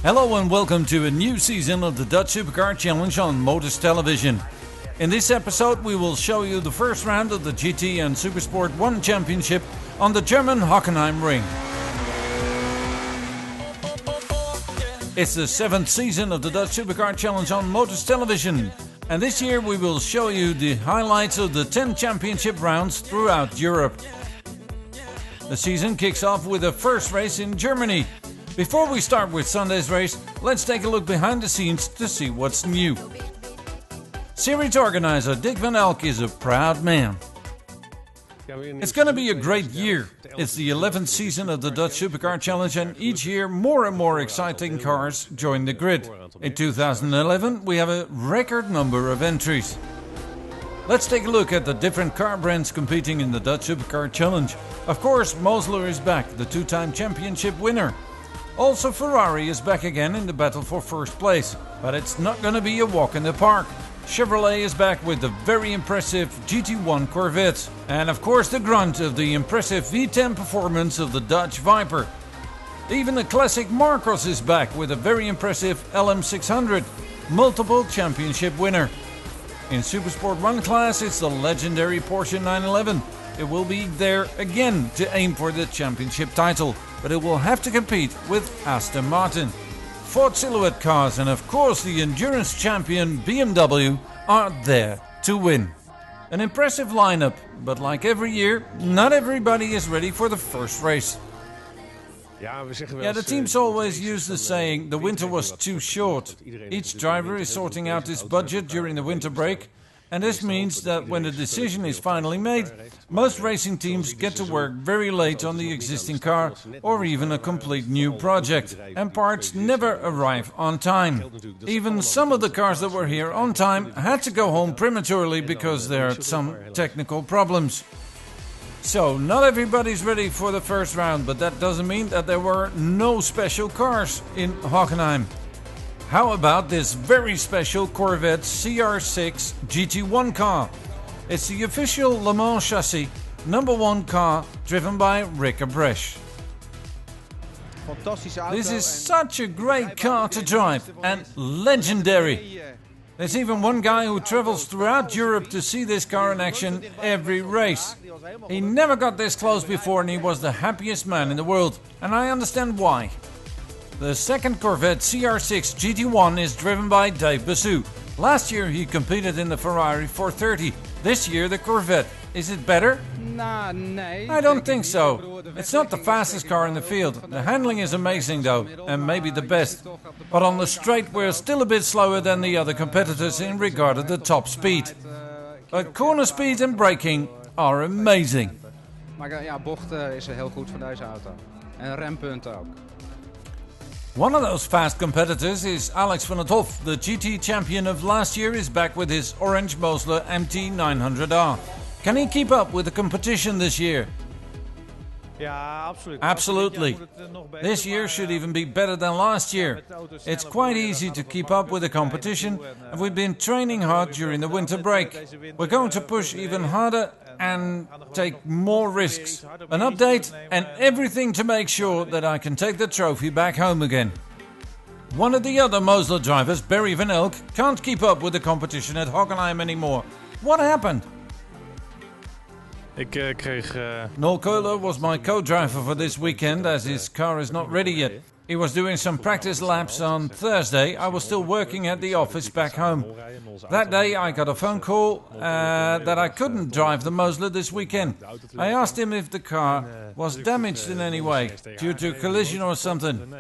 Hello and welcome to a new season of the Dutch Supercar Challenge on Motors Television. In this episode we will show you the first round of the GT and Supersport 1 Championship on the German Hockenheim ring. It's the 7th season of the Dutch Supercar Challenge on Motors Television, and this year we will show you the highlights of the 10 championship rounds throughout Europe. The season kicks off with the first race in Germany. Before we start with Sunday's race, let's take a look behind the scenes to see what's new. Series organizer Dick van Elk is a proud man. It's going to be a great year. It's the 11th season of the Dutch Supercar Challenge, and each year more and more exciting cars join the grid. In 2011 we have a record number of entries. Let's take a look at the different car brands competing in the Dutch Supercar Challenge. Of course, Mosler is back, the two-time championship winner. Also, Ferrari is back again in the battle for first place, but it's not going to be a walk in the park. Chevrolet is back with the very impressive GT1 Corvette, and of course the grunt of the impressive V10 performance of the Dutch Viper. Even the classic Marcos is back with a very impressive LM600, multiple championship winner. In Supersport 1 class it's the legendary Porsche 911. It will be there again to aim for the championship title, but it will have to compete with Aston Martin. Ford Silhouette cars and of course the endurance champion BMW are there to win. An impressive lineup, but like every year, not everybody is ready for the first race. The teams always use the saying, the winter was too short. Each driver is sorting out his budget during the winter break, and this means that when the decision is finally made, most racing teams get to work very late on the existing car or even a complete new project, and parts never arrive on time. Even some of the cars that were here on time had to go home prematurely because there are some technical problems. So not everybody's ready for the first round, but that doesn't mean that there were no special cars in Hockenheim. How about this very special Corvette CR6 GT1 car? It's the official Le Mans chassis #1 car driven by Rick Abresh. This is such a great car to drive and legendary. There's even one guy who travels throughout Europe to see this car in action every race. He never got this close before and he was the happiest man in the world, and I understand why. The second Corvette CR6 GT1 is driven by Dave Bassou. Last year he competed in the Ferrari 430. This year the Corvette. Is it better? I don't think so. It's not the fastest car in the field. The handling is amazing though, and maybe the best. But on the straight we're still a bit slower than the other competitors in regard to the top speed. But corner speed and braking are amazing. Bochten is heel goed van deze auto. En rempunten ook. One of those fast competitors is Alex van 't Hoff. The GT champion of last year is back with his orange Mosler MT900R. Can he keep up with the competition this year? Absolutely. This year should even be better than last year. It's quite easy to keep up with the competition, and we've been training hard during the winter break. We're going to push even harder and take more risks. An update and everything to make sure that I can take the trophy back home again. One of the other Mosler drivers, Barry van Elk, can't keep up with the competition at Hockenheim anymore. What happened? Noel Kohler was my co-driver for this weekend as his car is not ready yet. He was doing some practice laps on Thursday. I was still working at the office back home. That day I got a phone call that I couldn't drive the Mosler this weekend. I asked him if the car was damaged in any way, due to a collision or something.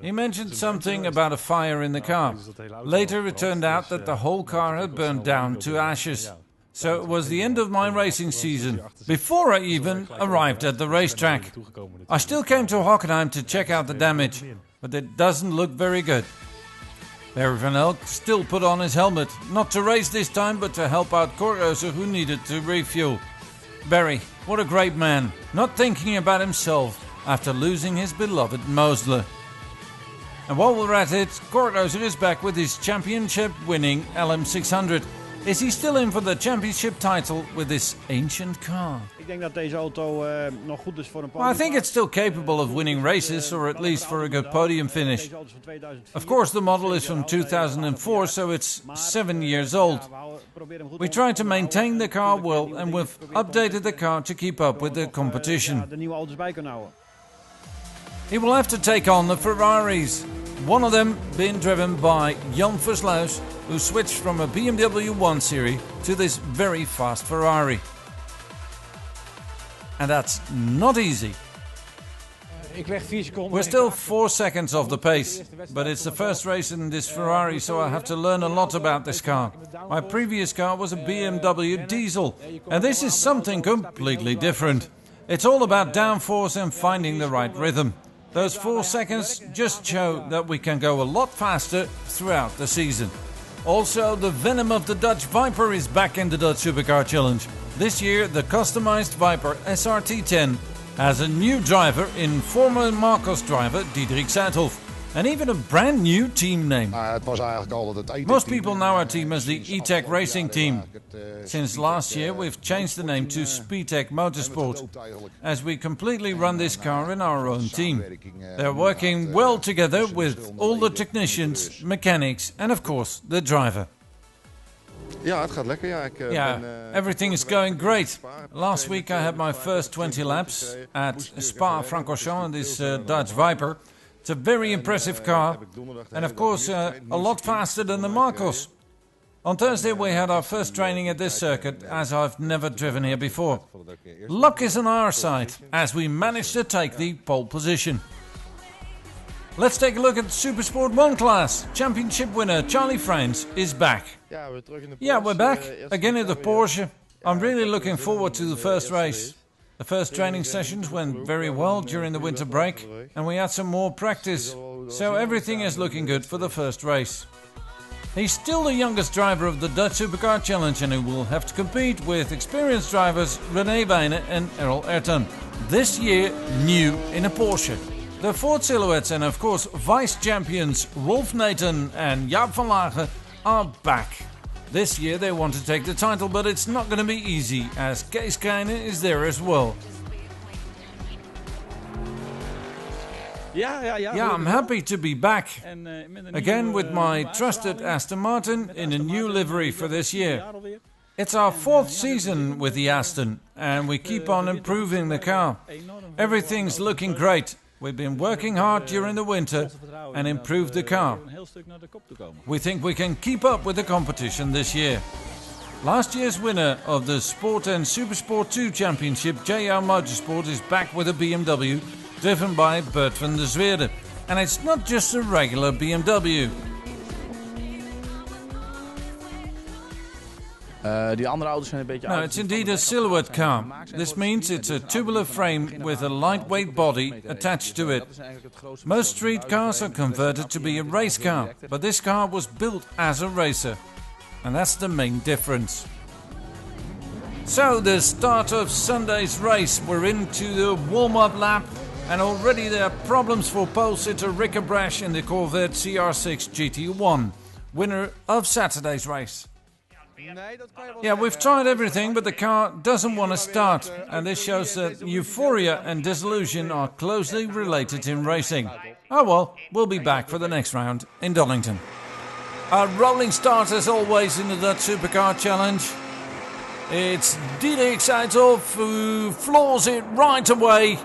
He mentioned something about a fire in the car. Later it turned out that the whole car had burned down to ashes. So it was the end of my racing season, before I even arrived at the racetrack. I still came to Hockenheim to check out the damage, but it doesn't look very good. Barry van Elk still put on his helmet, not to race this time, but to help out Korthuizen who needed to refuel. Barry, what a great man, not thinking about himself after losing his beloved Mosler. And while we're at it, Korthuizen is back with his championship winning LM600. Is he still in for the championship title with this ancient car? Ik denk dat deze auto nog goed is voor een Well, I think podium. it's still capable of winning races, or at least for a good podium finish. Deze auto is van 2004. Of course, the model is from 2004, so it's 7 years old. We try to maintain the car well, and we've updated the car to keep up with the competition. De nieuwe auto's bij kunnen houden. He will have to take on the Ferraris. One of them being driven by Jan Versluis, who switched from a BMW 1 Series to this very fast Ferrari. And that's not easy. Ik leg 4 seconden. We're still 4 seconds off the pace, but it's the first race in this Ferrari, so I have to learn a lot about this car. My previous car was a BMW diesel, and this is something completely different. It's all about downforce and finding the right rhythm. Those 4 seconds just show that we can go a lot faster throughout the season. Also, the venom of the Dutch Viper is back in the Dutch Supercar Challenge. This year, the customized Viper SRT10 has a new driver in former Marcos driver Diederik Zuidhof, and even a brand new team name. Het was eigenlijk altijd het E-Tech Most team. people know our team as the E-Tech Racing Team. Since last year, we've changed the name to SpeedTech Motorsport, as we completely run this car in our own team. They're working well together with all the technicians, mechanics, and of course the driver. Ja, het gaat lekker. Ja, Yeah, everything is going great. Last week I had my first 20 laps at Spa-Francorchamps in this Dutch Viper. It's a very impressive car, and of course a lot faster than the Marcos. On Thursday we had our first training at this circuit, as I've never driven here before. Luck is on our side, as we managed to take the pole position. Let's take a look at Supersport 1 class. Championship winner Charlie Frans is back. Yeah, we're back, again in the Porsche. I'm really looking forward to the first race. The first training sessions went very well during the winter break, and we had some more practice, so everything is looking good for the first race. He's still the youngest driver of the Dutch Supercar Challenge, and he will have to compete with experienced drivers René Wijnen and Errol Ayrton. This year, new in a Porsche. The Ford Silhouettes and of course vice champions Wolf Nathan and Jaap van Lagen are back. This year they want to take the title, but it's not going to be easy, as Kees Krijnen is there as well. Yeah, I'm happy to be back. Again with my trusted Aston Martin in a new livery for this year. It's our 4th season with the Aston, and we keep on improving the car. Everything's looking great. We've been working hard during the winter and improved the car. We think we can keep up with the competition this year. Last year's winner of the Sport and Supersport 2 Championship, JR Motorsport, is back with a BMW driven by Bert van der Zweerde. And it's not just a regular BMW. Die andere auto's zijn een beetje No, it's indeed a silhouette car. This means it's a tubular frame with a lightweight body attached to it. Most street cars are converted to be a race car, but this car was built as a racer. And that's the main difference. So, the start of Sunday's race. We're into the warm-up lap, and already there are problems for pole sitter Rick Brash in the Corvette CR6 GT1, winner of Saturday's race. Yeah, we've tried everything, but the car doesn't want to start, and this shows that euphoria and disillusion are closely related in racing. Oh well, we'll be back for the next round in Donington. A rolling start as always in the Dutch Supercar Challenge. It's Diederik Zuidhof who floors it right away,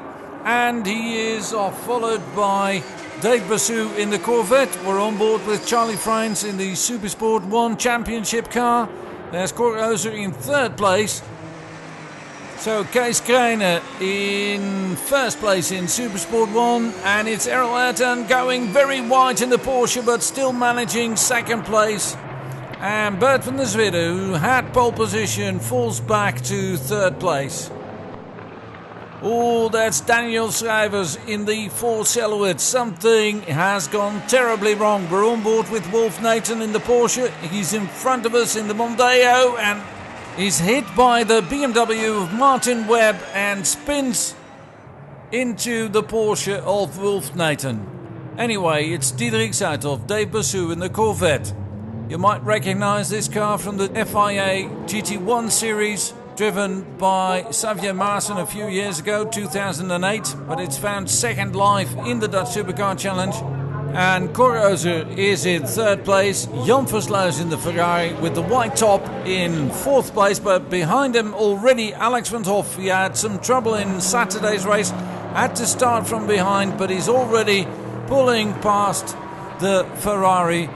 and he is followed by Dave Bassou in the Corvette. We're on board with Charlie Frans in the Supersport 1 Championship car. There's Cor Ozer in 3rd place. So Kees Krijnen in 1st place in Supersport 1. And it's Errol Ayrton going very wide in the Porsche, but still managing 2nd place. And Bert van der Zweerde, who had pole position, falls back to 3rd place. Oh, that's Daniel Schrijvers in the 4 Silhouette. Something has gone terribly wrong. We're on board with Wolf Nathan in the Porsche. He's in front of us in the Mondeo and he's hit by the BMW of Martin Webb and spins into the Porsche of Wolf Nathan. Anyway, it's Diederik Zuidhof, Dave Bassou in the Corvette. You might recognize this car from the FIA GT1 series, driven by Xavier Maassen a few years ago, 2008, but it's found second life in the Dutch Supercar Challenge. And Cor Ozer is in third place, Jan Versluis in the Ferrari with the white top in fourth place, but behind him already Alex van 't Hoff. He had some trouble in Saturday's race, had to start from behind, but he's already pulling past the Ferrari.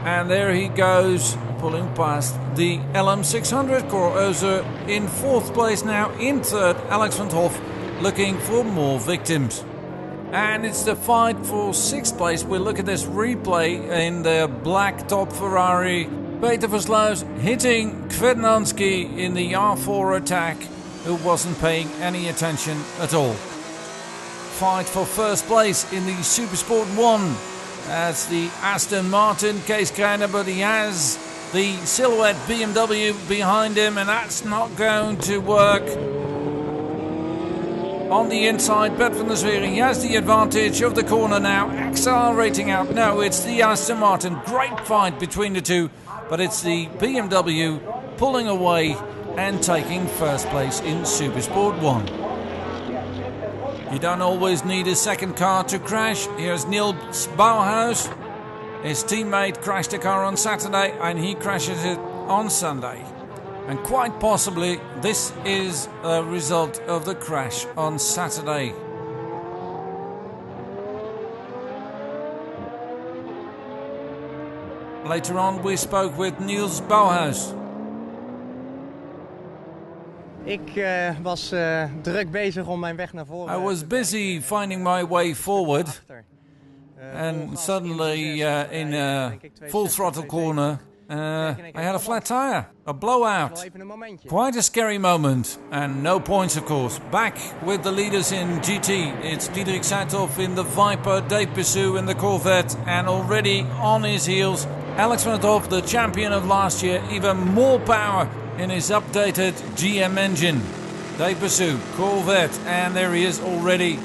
And there he goes, pulling past the LM600. Cor Ozer in fourth place now. In third, Alex van 't Hoff looking for more victims. And it's the fight for sixth place. We'll look at this replay in the black top Ferrari. Peter Versluis hitting Kvednansky in the R4 attack, who wasn't paying any attention at all. Fight for first place in the Supersport 1. That's the Aston Martin, Kees Krijner, but he has the silhouette BMW behind him, and that's not going to work. On the inside, Bert van der Zwiering, he has the advantage of the corner now, accelerating out. No, it's the Aston Martin. Great fight between the two, but it's the BMW pulling away and taking first place in Supersport 1. You don't always need a second car to crash. Here's Niels Bauhaus. His teammate crashed a car on Saturday and he crashes it on Sunday. And quite possibly this is a result of the crash on Saturday. Later on we spoke with Niels Bauhaus. Ik was druk bezig om mijn weg naar voren. I was busy finding my way forward, and suddenly in a full throttle corner I had a flat tire, a blowout. Quite a scary moment, and no points of course. Back with the leaders in GT, it's Diederik Seithoff in the Viper, Dave Pissou in the Corvette, and already on his heels Alex van 't Hoff, the champion of last year, even more power in his updated GM engine. Dave Pissou, Corvette, and there he is already.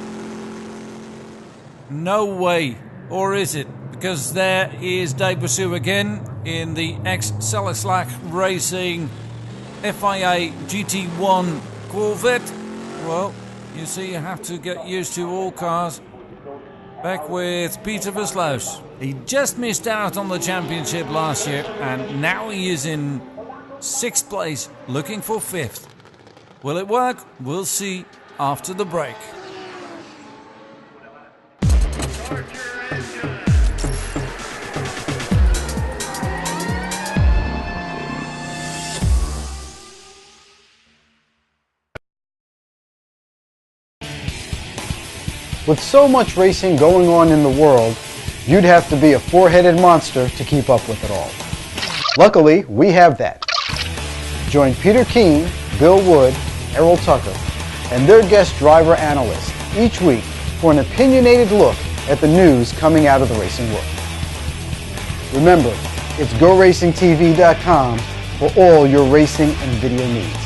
No way, or is it? Because there is Dave Pissou again in the ex-Selleslag Racing FIA GT1 Corvette. Well, you see, you have to get used to all cars. Back with Peter Versluis. He just missed out on the championship last year, and now he is in sixth place, looking for fifth. Will it work? We'll see after the break. With so much racing going on in the world, you'd have to be a four-headed monster to keep up with it all. Luckily, we have that. Join Peter Keane, Bill Wood, Errol Tucker, and their guest driver analyst each week for an opinionated look at the news coming out of the racing world. Remember, it's GoRacingTV.com for all your racing and video needs.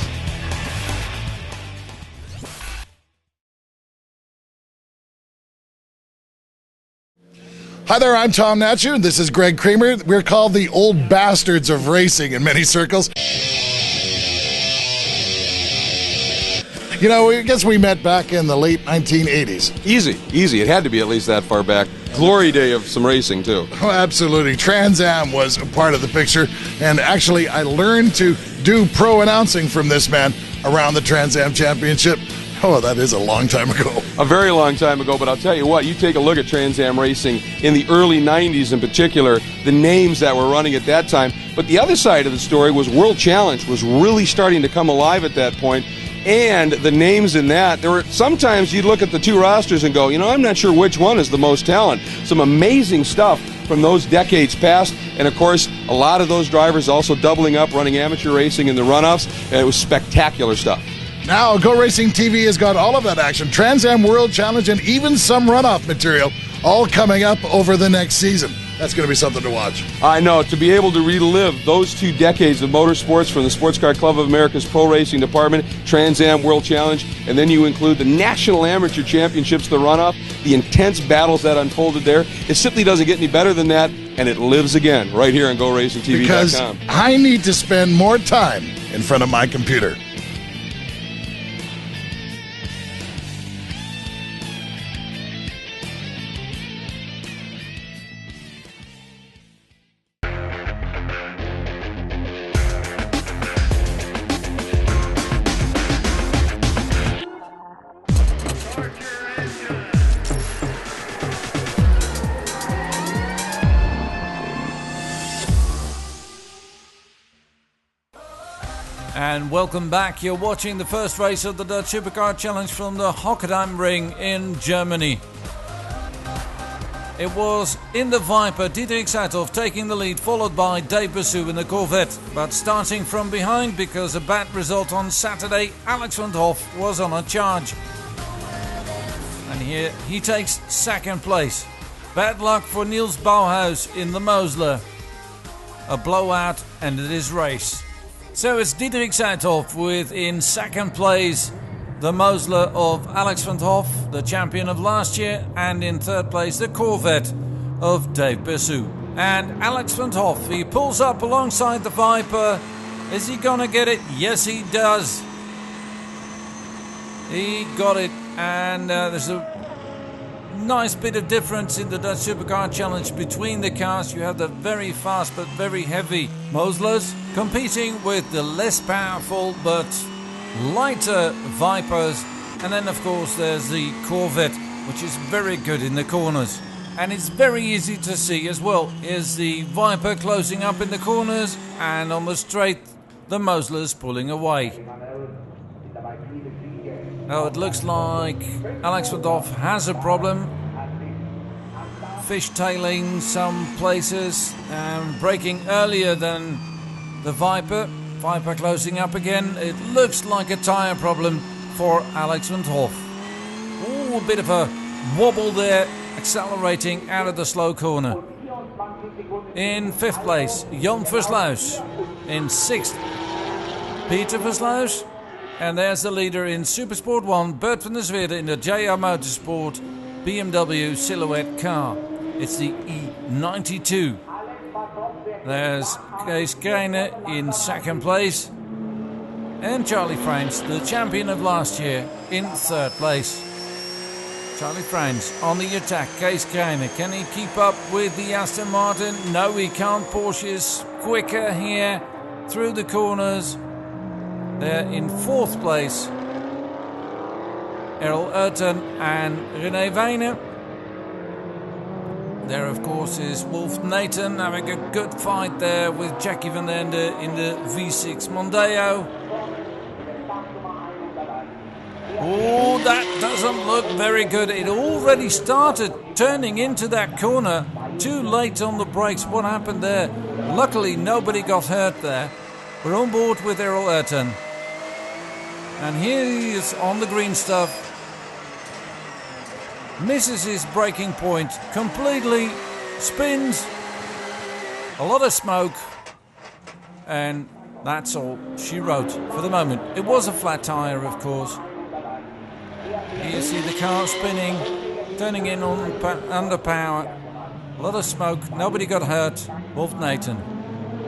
Hi there, I'm Tom Natcher, and this is Greg Kramer. We're called the old bastards of racing in many circles. You know, I guess we met back in the late 1980s. Easy. It had to be at least that far back. Glory day of some racing, too. Oh, absolutely. Trans Am was a part of the picture, and actually I learned to do pro announcing from this man around the Trans Am Championship. Oh, that is a long time ago. A very long time ago, but I'll tell you what, you take a look at Trans Am racing in the early 90s in particular, the names that were running at that time. But the other side of the story was World Challenge was really starting to come alive at that point. And the names in that, there were sometimes you'd look at the two rosters and go, you know, I'm not sure which one is the most talent. Some amazing stuff from those decades past. And of course, a lot of those drivers also doubling up, running amateur racing in the runoffs. And it was spectacular stuff. Now, Go Racing TV has got all of that action. Trans Am World Challenge and even some runoff material all coming up over the next season. That's going to be something to watch. I know. To be able to relive those 2 decades of motorsports from the Sports Car Club of America's Pro Racing Department, Trans Am World Challenge, and then you include the National Amateur Championships, the runoff, the intense battles that unfolded there. It simply doesn't get any better than that. and it lives again right here on GoRacingTV.com. Because I need to spend more time in front of my computer. And welcome back. You're watching the first race of the Dutch Supercar Challenge from the Hockenheim ring in Germany. It was in the Viper, Dietrich Seithoff taking the lead, followed by Dave Bassou in the Corvette. But starting from behind because a bad result on Saturday, Alex van 't Hoff was on a charge. And here he takes second place. Bad luck for Niels Bauhaus in the Mosler. A blowout and it is race. So it's Dietrich Seithoff with in second place the Mosler of Alex van 't Hoff, the champion of last year, and in third place the Corvette of Dave Bassou. And Alex van 't Hoff, he pulls up alongside the Viper. Is he gonna get it? Yes, he does. He got it, and there's a nice bit of difference in the Dutch Supercar Challenge between the cars. You have the very fast but very heavy Moslers competing with the less powerful but lighter Vipers, and then of course there's the Corvette, which is very good in the corners, and it's very easy to see as well. Is the Viper closing up in the corners, and on the straight the Moslers pulling away. Now it looks like Alex van 't Hoff has a problem. Fishtailing some places and braking earlier than the Viper. Viper closing up again. It looks like a tyre problem for Alex van 't Hoff. Ooh, a bit of a wobble there, accelerating out of the slow corner. In fifth place, Jan Versluis. In sixth, Peter Versluis. And there's the leader in Supersport 1, Bert van der Zwede in the JR Motorsport BMW Silhouette car. It's the E92. There's Kees Krijne in second place. And Charlie Frans, the champion of last year, in third place. Charlie Frans on the attack. Kees Krijne, can he keep up with the Aston Martin? No, he can't. Porsche is quicker here through the corners. They're in fourth place. Errol Ayrton and René Wijnen. There, of course, is Wolf Nathan having a good fight there with Jackie van den Ende in the V6 Mondeo. Oh, that doesn't look very good. It already started turning into that corner. Too late on the brakes. What happened there? Luckily, nobody got hurt there. We're on board with Errol Ayrton. And here he is on the green stuff. Misses his braking point completely. Spins. A lot of smoke. And that's all she wrote for the moment. It was a flat tyre, of course. Here you see the car spinning, turning in on under power. A lot of smoke. Nobody got hurt. Wolf Nathan.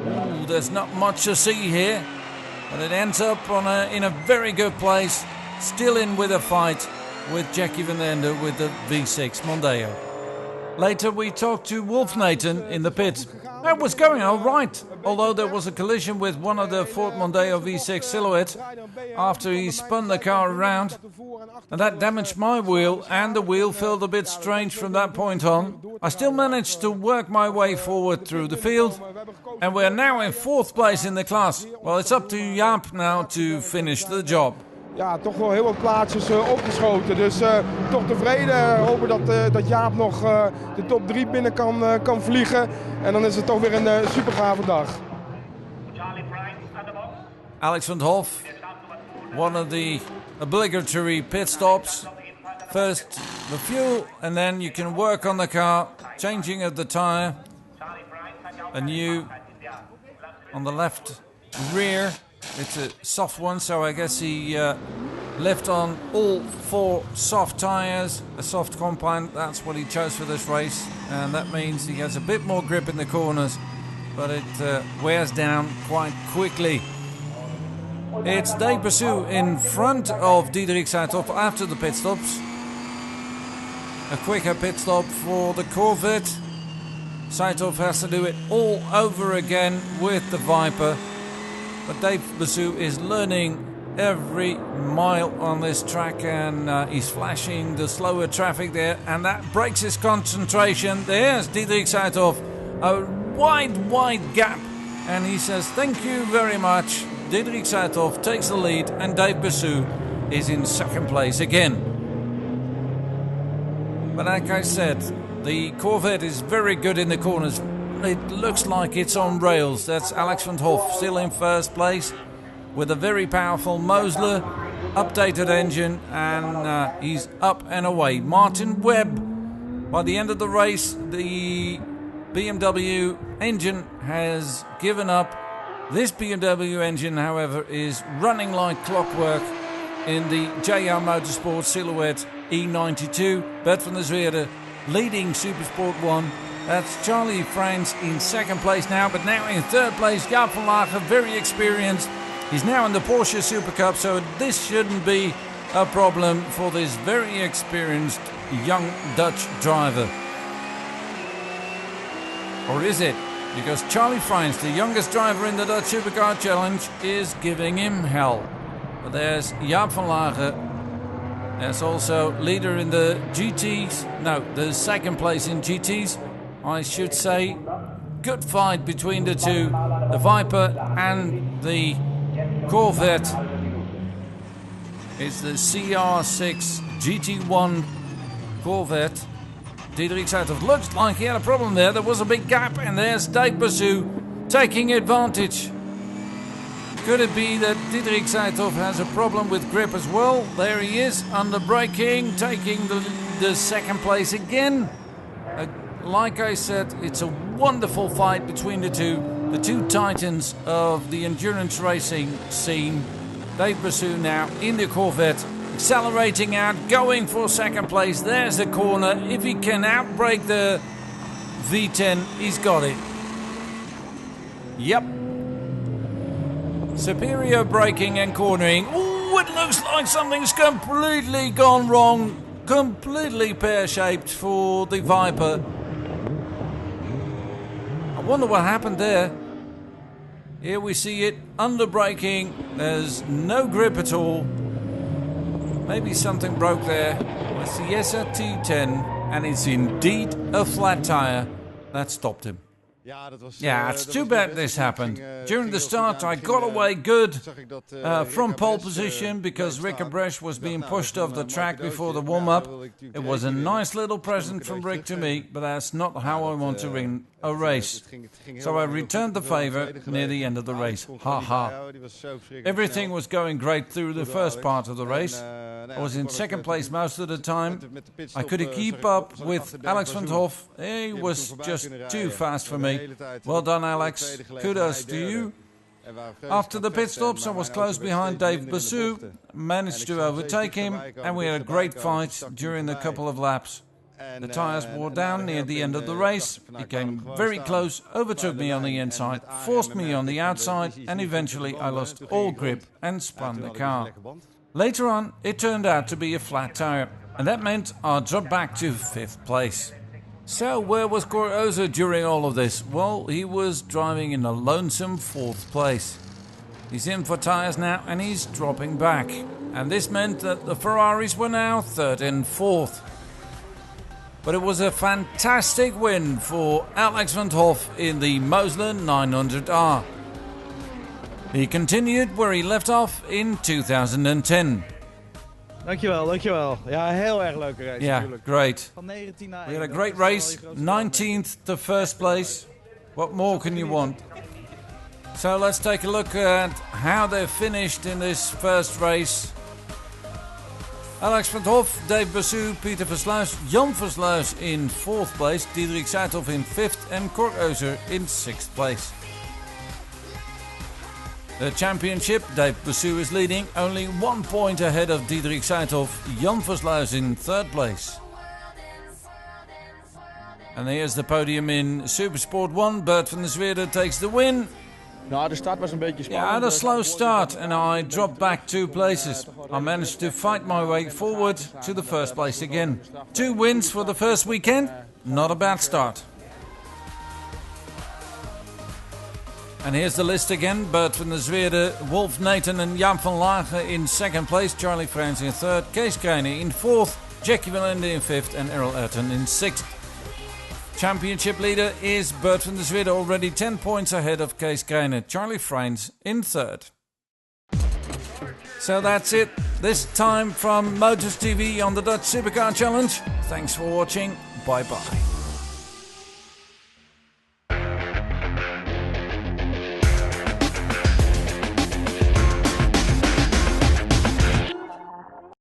Ooh, there's not much to see here. But it ends up in a very good place. Still in with a fight with Jackie van den Ende with the V6 Mondeo. Later we talked to Wolf Nathan in the pit. That was going all right, although there was a collision with one of the Ford Mondeo V6 Silhouette after he spun the car around. And that damaged my wheel, and the wheel felt a bit strange from that point on. I still managed to work my way forward through the field, and we're now in fourth place in the class. Well, it's up to Jaap now to finish the job. Ja, toch wel heel wat plaatsjes opgeschoten. Dus toch tevreden. Hopen dat Jaap nog de top 3 binnen kan vliegen. En dan is het toch weer een super gave dag. Alex van 't Hoff, one of the obligatory pit stops. First the fuel, and then you can work on the car, changing of the tyre. A new on the left rear It's a soft one, so I guess he left on all 4 soft tyres, a soft compound. That's what he chose for this race, and that means he has a bit more grip in the corners, but it wears down quite quickly. It's Dave Basu in front of Diederik Seithoff after the pit stops. A quicker pit stop for the Corvette. Seithoff has to do it all over again with the Viper. But Dave Basu is learning every mile on this track, and he's flashing the slower traffic there, and that breaks his concentration. There's Diederik Seithoff, a wide gap, and he says thank you very much. Diederik Seithoff takes the lead, and Dave Basu is in second place again. But like I said, the Corvette is very good in the corners. It looks like it's on rails. That's Alex van 't Hoff still in first place with a very powerful Mosler updated engine, and he's up and away. Martin Webb, by the end of the race, the BMW engine has given up. This BMW engine, however, is running like clockwork in the JR Motorsport Silhouette E92. Bert van der Zweerde leading Supersport 1. That's Charlie Frans in second place now, but now in third place, Jaap van Lager, very experienced. He's now in the Porsche Super Cup, so this shouldn't be a problem for this very experienced young Dutch driver. Or is it? Because Charlie Frans, the youngest driver in the Dutch Supercar Challenge, is giving him hell. But there's Jaap van Lager. There's also leader in the GTs. No, the second place in GTs, I should say. Good fight between the two, the Viper and the Corvette. It's the CR6 GT1 Corvette. Diederik Seithoff looks like he had a problem there. There was a big gap, and there's Dave Basu taking advantage. Could it be that Diederik Seithoff has a problem with grip as well? There he is, under braking, taking the second place again. Like I said, it's a wonderful fight between the two titans of the endurance racing scene. Dave Basu now in the Corvette, accelerating out, going for second place. There's the corner. If he can outbrake the V10, he's got it. Yep. Superior braking and cornering. Oh, it looks like something's completely gone wrong. Completely pear-shaped for the Viper. I wonder what happened there. Here we see it, under braking. There's no grip at all. Maybe something broke there. It's the SRT10, and it's indeed a flat tire that stopped him. Yeah, it's too bad this happened. During the start, I got away good from pole position because Rick Abresh was being pushed off the track before the warm-up. It was a nice little present from Rick to me, but that's not how I want to win a race. So I returned the favor near the end of the race. Ha. Everything was going great through the first part of the race. I was in second place most of the time. I couldn't keep up with Alex van 't Hoff. He was just too fast for me. Well done, Alex. Kudos to you. After the pit stops, I was close behind Dave Basu, managed to overtake him, and we had a great fight during the couple of laps. The tyres wore down near the end of the race. He came very close, overtook me on the inside, forced me on the outside, and eventually I lost all grip and spun the car. Later on, it turned out to be a flat tyre, and that meant I dropped back to 5th place. So where was Cor Ozer during all of this? Well, he was driving in a lonesome 4th place. He's in for tyres now, and he's dropping back. And this meant that the Ferraris were now 3rd and 4th. But it was a fantastic win for Alex van 't Hoff in the Mosler 900R. He continued where he left off in 2010. Dankjewel. Ja, heel erg leuke race. Yeah, natuurlijk. great. Van 19 naar We had a great race, 19th to first place. What more can you want? So let's take a look at how they finished in this first race. Alex van 't Hoff, Dave Basu, Pieter Versluis, Jan Versluis in 4th place, Diederik Seithoff in 5th and Cor Ozer in 6th place. The championship, Dave Boussu is leading, only 1 point ahead of Diederik Seithoff. Jan Versluis in third place. And here's the podium in Supersport 1. Bert van der Zweerde takes the win. Nou, de start was een beetje spannend. Yeah, I had a slow start and I dropped back 2 places. I managed to fight my way forward to the first place again. 2 wins for the first weekend, not a bad start. And here's the list again. Bert van der Zweerde, Wolf Nathan and Jaap van Laage in second place. Charlie Frans in third. Kees Krijnen in fourth. Jackie Wallende in fifth. And Errol Ayrton in sixth. Championship leader is Bert van der Zweerde, already 10 points ahead of Kees Krijnen. Charlie Frans in third. So that's it. This time from Motors TV on the Dutch Supercar Challenge. Thanks for watching. Bye bye.